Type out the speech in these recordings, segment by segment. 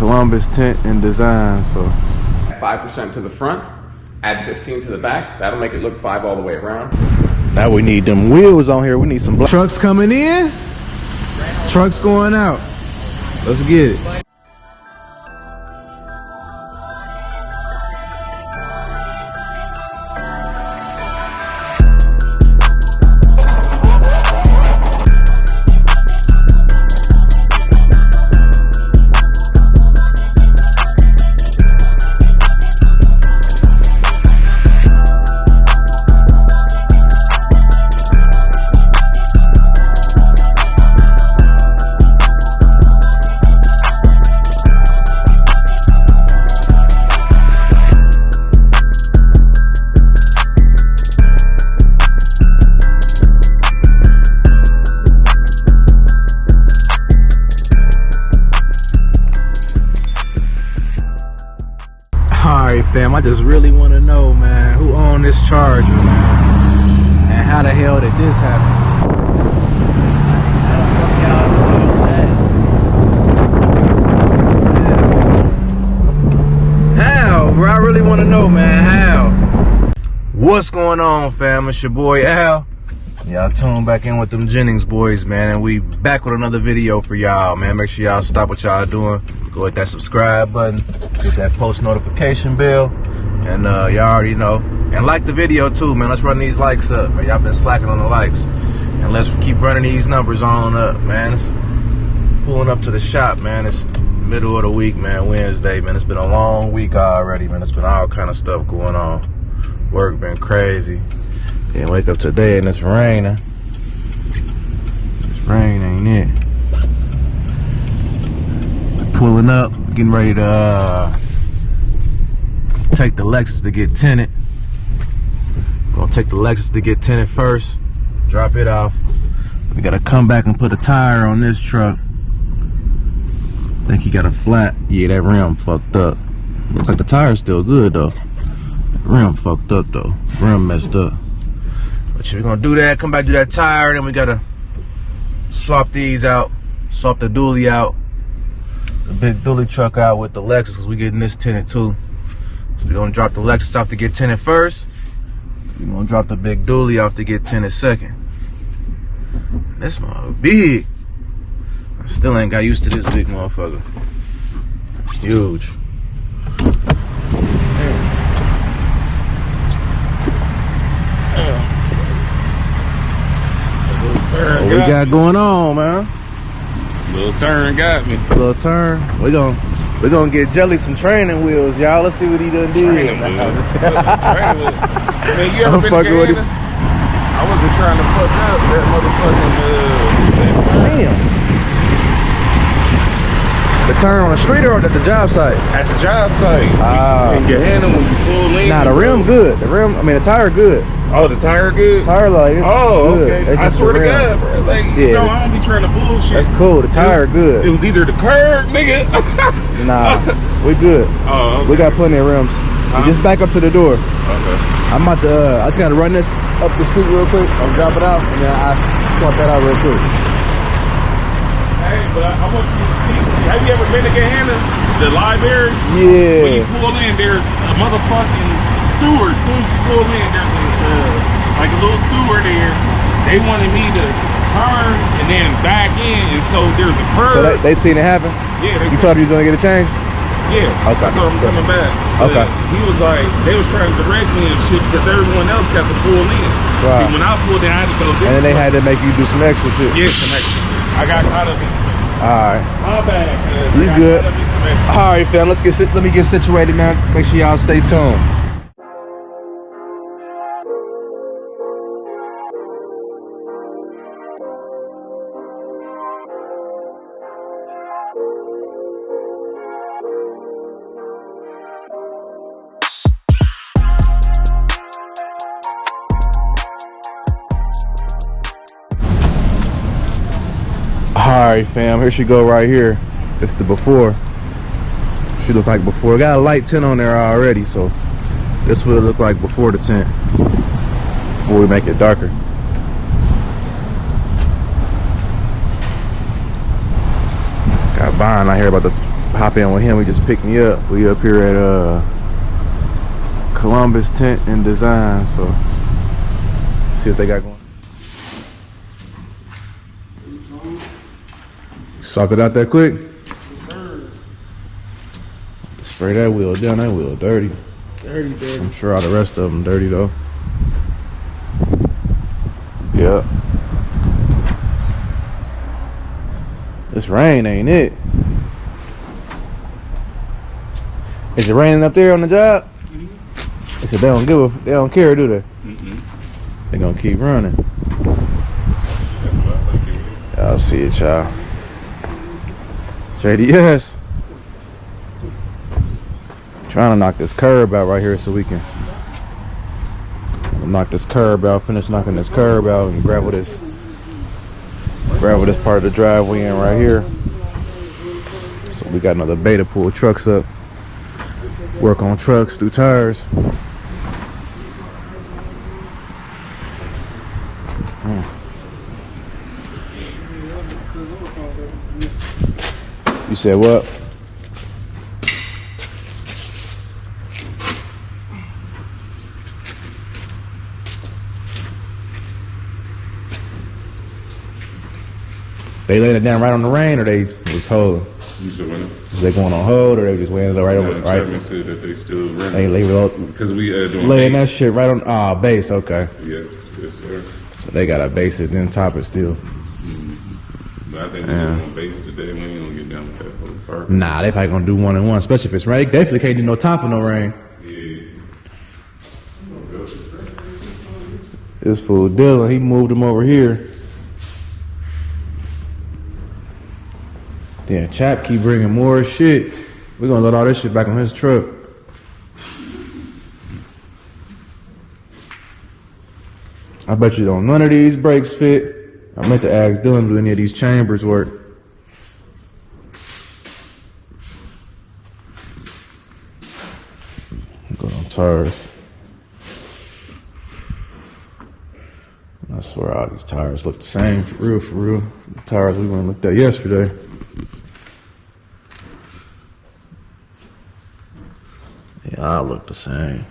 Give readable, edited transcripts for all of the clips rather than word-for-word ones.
Columbus Tint and Design. So 5% to the front, add 15 to the back. That'll make it look 5 all the way around. now we need them wheels on here. We need some trucks coming in, trucks going out. Let's get it. Alright fam, I just really want to know, man, who owned this Charger, man, and how the hell did this happen? How, bro? I really want to know, man, how? What's going on, fam? It's your boy Al. Y'all tune back in with them Jennings boys, man, and we back with another video for y'all, man. Make sure y'all stop what y'all doing. Go hit that subscribe button, hit that post notification bell, and y'all already know. And like the video too, man. Let's run these likes up, man. Y'all been slacking on the likes, and let's keep running these numbers on up, man. It's pulling up to the shop, man. It's middle of the week, man. Wednesday, man. It's been a long week already, man. It's been all kind of stuff going on. Work been crazy. And wake up today and it's raining. It's rain, ain't it? Pulling up, getting ready to take the Lexus to get tinted. Gonna take the Lexus to get tinted first, drop it off. We gotta come back and put a tire on this truck. I think he got a flat. Yeah, that rim fucked up. Looks like the tire's still good though. The rim fucked up though. Rim messed up. But we're gonna do that, come back, do that tire, then we gotta swap these out, swap the dually out. The big dually truck out with the Lexus, because we getting this tinted too. So we're gonna drop the Lexus off to get tinted first. We're gonna drop the big dually off to get tinted second. This motherfucker big. I still ain't got used to this big motherfucker. Huge. What we got going on, man? Little turn got me. Little turn. We gonna get Jelly some training wheels, y'all. Let's see what he done did. Training wheels. Man, you ever been to Canada? I wasn't trying to fuck up that motherfucking Damn. The turn on the street or at the job site? at the job site. In Gahanna when you pull in. Nah, the rim good. The tire good. Oh, the tire good? Tire like it's good. Okay. It's I just swear the to rim. God, bro. Like, you know, I don't be trying to bullshit. That's cool. The tire good. It was either the curb, nigga. Nah, we good. Oh, okay. We got plenty of rims. Just back up to the door. Okay. I'm about to, I just gotta run this up the street real quick. I'll drop it out, and then I'll swap that out real quick. Hey, but I want you to see. Have you ever been to Gahanna? The library? Yeah. When you pull in, there's a motherfucking sewer. As soon as you pull in, there's like a little sewer there. They wanted me to turn and then back in, and so there's a curve. So they seen it happen? Yeah. You told him you was gonna get a change? Yeah. Okay. I told him coming back. Okay. He was like, they was trying to direct me and shit because everyone else got to pull in. Right. See, when I pulled in, I had to go this And then they way. had to make you do some extra shit. Yeah, some extra. I got caught up in. Alright. My bad. You good? Alright, fam. Let me get situated, man. Make sure y'all stay tuned. Alright fam, here she go right here. It's the before. She look like before. Got a light tint on there already, so this would look like before the tint. Before we make it darker. Got Vine out here about to hop in with him. He just picked me up. We up here at Columbus Tint and Design. So see what they got going. Suck it out that quick. Spray that wheel down. That wheel dirty. Dirty, baby. I'm sure all the rest of them dirty though. Yeah. This rain ain't it? Is it raining up there on the job? They said they don't care, do they? They gonna keep running. Y'all see it, y'all. JDS. Trying to knock this curb out right here so we can knock this curb out, finish knocking this curb out and gravel this part of the driveway in right here. So we got another bay to pull trucks up, work on trucks, do tires. You said what? They laid it down right on the rain, or they was holding? You said when? Was they going on hold, or they just laying it right over? Yeah, Right. Chapman said that they still running. They Because we doing laying that base. shit right on base. Okay, Yeah, yes sir. so they gotta base it then top it still. But I think we just on base today. We ain't gonna get down with that whole part. Nah, they probably gonna do one and one, especially if it's rain. They definitely can't do no top in no rain. Yeah. This fool Dylan, he moved him over here. Damn, Chap keep bringing more shit. We're gonna load all this shit back on his truck. I bet you don't none of these brakes fit. I meant to ask Dylan, do any of these chambers work? Go on tires. I swear all these tires look the same, for real, for real. The tires we went and looked at yesterday. They all look the same.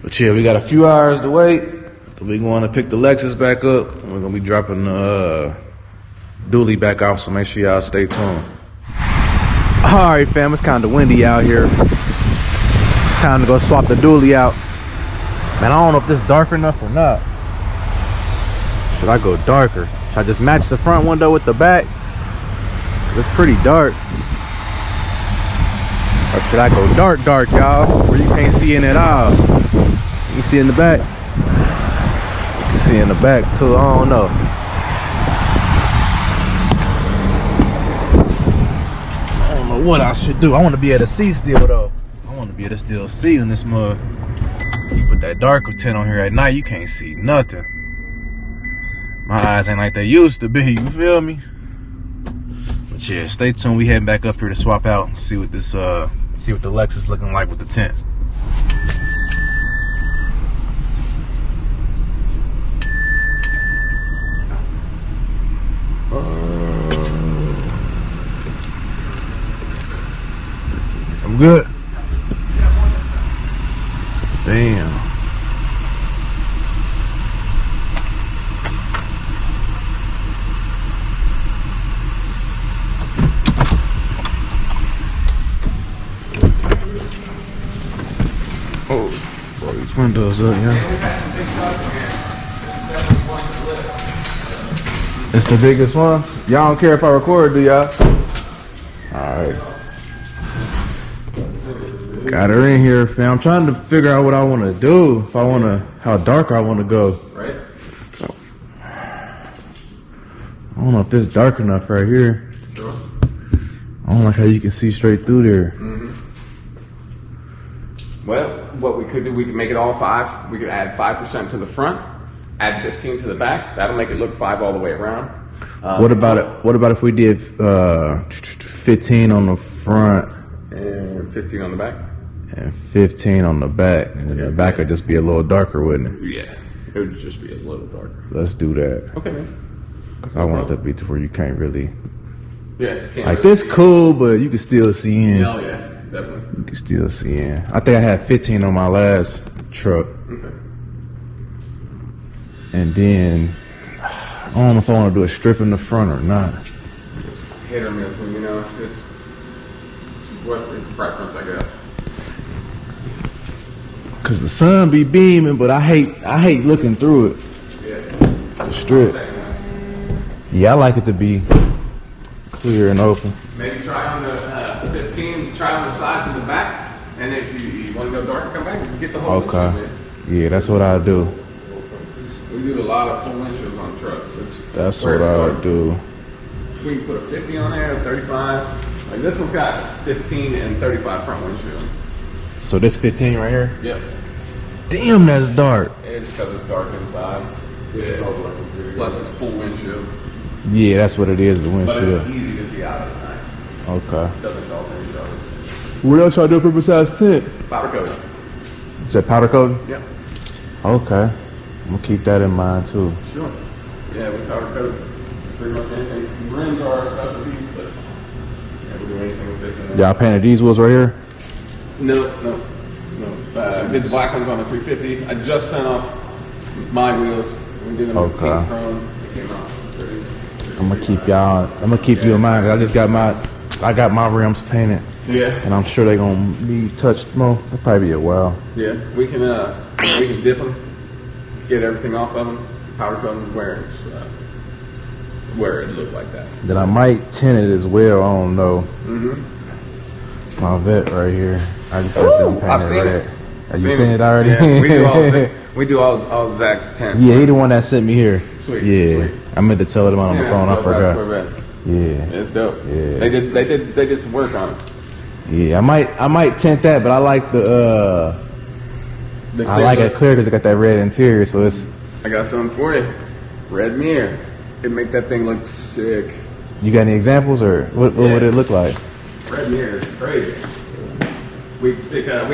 But yeah, we got a few hours to wait. We're going to pick the Lexus back up. And we're going to be dropping the dually back off, so make sure y'all stay tuned. Alright fam, it's kind of windy out here. It's time to go swap the dually out. Man, I don't know if this is dark enough or not. Should I go darker? Should I just match the front window with the back? It's pretty dark. Or should I go dark, y'all? Where you can't see in at all. You can see in the back. You can see in the back too, I don't know. I don't know what I should do. I want to be able to see still though. I want to be able to still see in this mud. You put that darker tint on here at night, you can't see nothing. My eyes ain't like they used to be, you feel me? But yeah, stay tuned. We heading back up here to swap out and see what this see what the Lexus looking like with the tint. I'm good. Damn. Oh, blow these windows up, yeah. It's the biggest one? Y'all don't care if I record, do y'all? Alright. Got her in here, fam. I'm trying to figure out what I want to do. If I want to, how dark I want to go. Right? I don't know if this is dark enough right here. Sure. I don't like how you can see straight through there. Well, what we could do, we could make it all 5. We could add 5% to the front, add 15 to the back. That'll make it look 5 all the way around. What about it? What about if we did 15 on the front And 15 on the back? and 15 on the back, and then the back would just be a little darker, wouldn't it? Yeah. It would just be a little darker. Let's do that. Okay, man. Cause I want it to be to where you can't really. Yeah. Can't Like really this see cool, but you can still see in. it. Oh yeah, definitely. You can still see in. I think I had 15 on my last truck. Okay. And then I don't know if I want to do a strip in the front or not. Hit or miss, you know. It's preference, I guess. Cause the sun be beaming, but I hate looking through it. Yeah. The strip. Yeah, I like it to be clear and open. Maybe try on the 15. Try on the sides and the back, and if you want to go darker, come back and get the whole windshield, Okay. man. Yeah, that's what I do. We do a lot of full windshields on trucks. That's where what it's I started. do. We can put a 50 on there, a 35. Like this one's got 15 and 35 front windshield. So this 15 right here? Yep. Damn, that's dark. It's because it's dark inside. Yeah. Plus it's full windshield. Yeah, that's what it is, the But windshield. it's easy to see out at night. Okay. Doesn't call for each other. What else y'all do for besides tint? Powder coating. Is that powder coating? Yep. Okay. I'm gonna keep that in mind too. Sure. Yeah, we powder coat pretty much anything. Rims are our specialty, but yeah, we do anything with it. Y'all painted these wheels right here? No. Did the black ones on the 350. I just sent off my wheels. We did them with Okay. pink chrome. It came out pretty I'm gonna keep y'all. I'm gonna keep you in mind. 'Cause I got my rims painted, Yeah. and I'm sure they're gonna be touched more. It'll probably be a while. Yeah. We can dip them, get everything off of them, powder coat them where it looked like that. Then I might tint it as well. I don't know. Mm-hmm. My vet right here. I just got them I've painted seen red. it. Have you seen it already? Yeah, we do all Zach's tents. Yeah, he the one that sent me here. Sweet, Yeah, sweet. I meant to tell him on the Yeah, phone. I that's forgot. bad. Yeah, It's dope. Yeah. They did some work on it. yeah. I might tint that, but I like the I like it clear because it got that red interior. So it's I got something for you. Red mirror. It'd make that thing look sick. you got any examples or what would it look like? Red mirror is crazy. We'd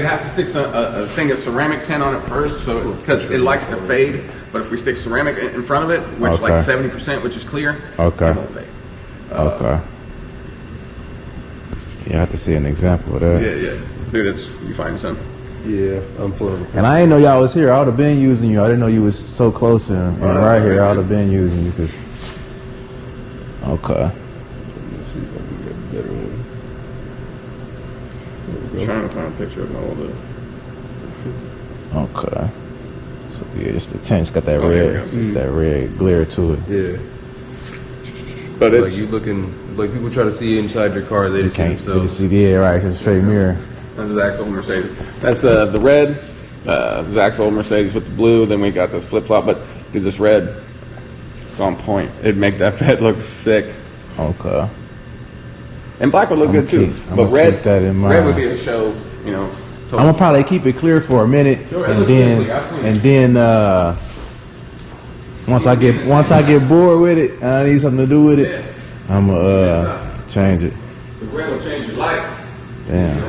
have to stick a thing of ceramic tint on it first, so because it likes to fade. But if we stick ceramic in front of it, which Okay. like 70%, which is clear, Okay. it won't fade. Okay. Yeah, I have to see an example of that. Yeah. Dude, you find some. Yeah, I'm pulling. And I didn't know y'all was here. I would have been using you. I didn't know you was so close and right here. I would have been using you because. Okay. Let me see if I can get a better one. I'm trying to find a picture of my older. Okay. So yeah, just the tint. It's got that Oh, here we red. go. Just that red glare to it. Yeah, But like you looking, like people try to see inside your car, they just see Can't really themselves. see. Yeah, right. It's a straight mirror. That's Zach's old Mercedes. That's the red. Zach's old Mercedes with the blue. Then we got this flip flop. But dude, this red, it's on point. It'd make that Fed look sick. Okay. And black would look I'ma good too. keep- I'ma But red, keep that in mind. red would be a show. You know. I'm gonna probably keep it clear for a minute, Sure, it and looks then good. I've seen it. once I get bored with it, and I need something to do with it, I'm gonna change it. The red will change your life. Damn.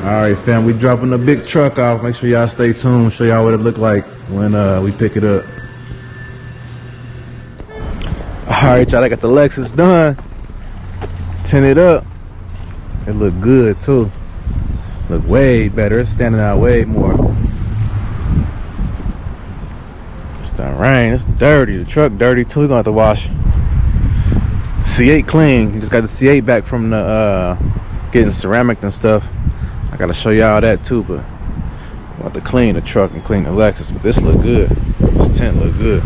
All right, fam. We dropping the big truck off. Make sure y'all stay tuned. Show y'all what it look like when we pick it up. All right, y'all. I got the Lexus done. Tinted up. It look good too. Look way better. It's standing out way more. It's done rain. It's dirty. The truck dirty too. We're gonna have to wash. C8 clean. You just got the C8 back from the getting ceramic and stuff. I gotta show y'all that too, but I want to clean the truck and clean the Lexus. But this look good. This tent look good.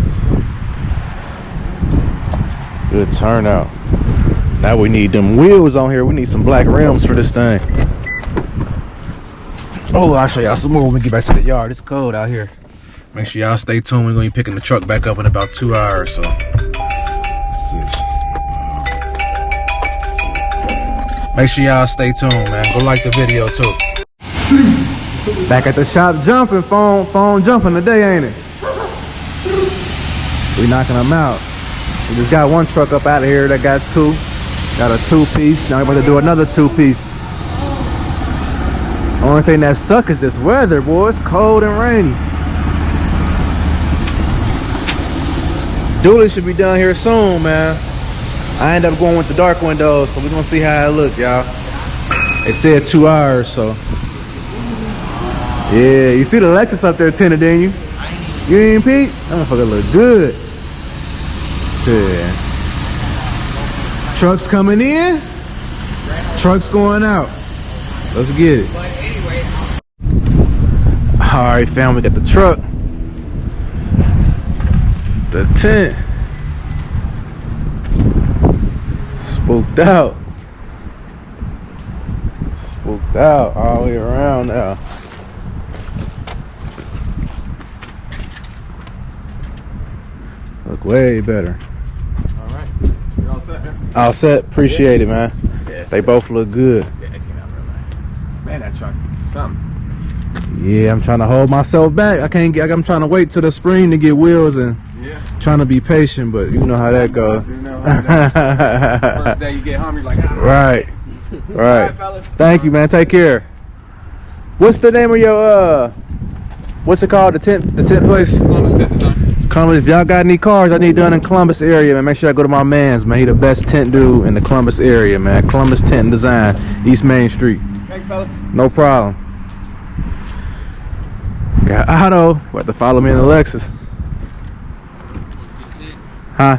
Good turnout. Now we need them wheels on here. We need some black rims for this thing. Oh, I'll show y'all some more when we get back to the yard. It's cold out here. Make sure y'all stay tuned. We're gonna be picking the truck back up in about 2 hours. So, what's this? Make sure y'all stay tuned, man. Go like the video too. Back at the shop jumping, phone jumping today, ain't it? We knocking them out. We just got one truck up out of here that got two. Got a 2-piece. Now we're about to do another 2-piece. Only thing that sucks is this weather, boy. It's cold and rainy. Dually should be done here soon, man. I end up going with the dark windows, so we're gonna see how it look, y'all. They said 2 hours, so. Yeah, you see the Lexus up there tinted, didn't you? You ain't peep? That motherfucker look good. Yeah. Trucks coming in, trucks going out. Let's get it. All right, fam, we got the truck, the tent, spooked out all the way around now. Look way better. All right. You all set, man? All set. Appreciate it, man. Yeah, They both look good. Yeah, it came out real nice. Man, that truck, something. Yeah, I'm trying to hold myself back. I'm trying to wait till the spring to get wheels and Yeah. trying to be patient, but you know how that goes. You know how that goes. First day you get home, you're like, ah. Right. Alright, fellas. Thank you, man. Take care. What's the name of your what's it called? The tent place? Columbus Tent Design. Columbus. If y'all got any cars I need done in Columbus area, man, make sure I go to my man's, man. He the best tent dude in the Columbus area, man. Columbus Tent and Design, East Main Street. Thanks, fellas. No problem. Got Otto. About to follow me in the Lexus. Huh?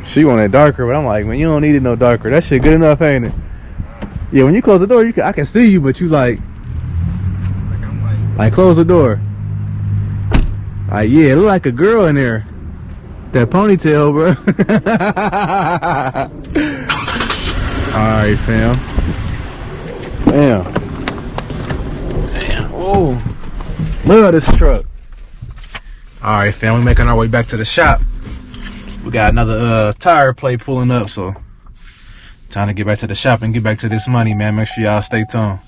She wanted darker, but I'm like, man, you don't need it no darker. That shit good enough, ain't it? Yeah, when you close the door, I can see you, but you like close the door. Like, yeah, it look like a girl in there. That ponytail, bro. All right, fam. Damn. Oh, love this truck. All right, fam, we making our way back to the shop. We got another tire plate pulling up, so time to get back to the shop and get back to this money, man. Make sure y'all stay tuned.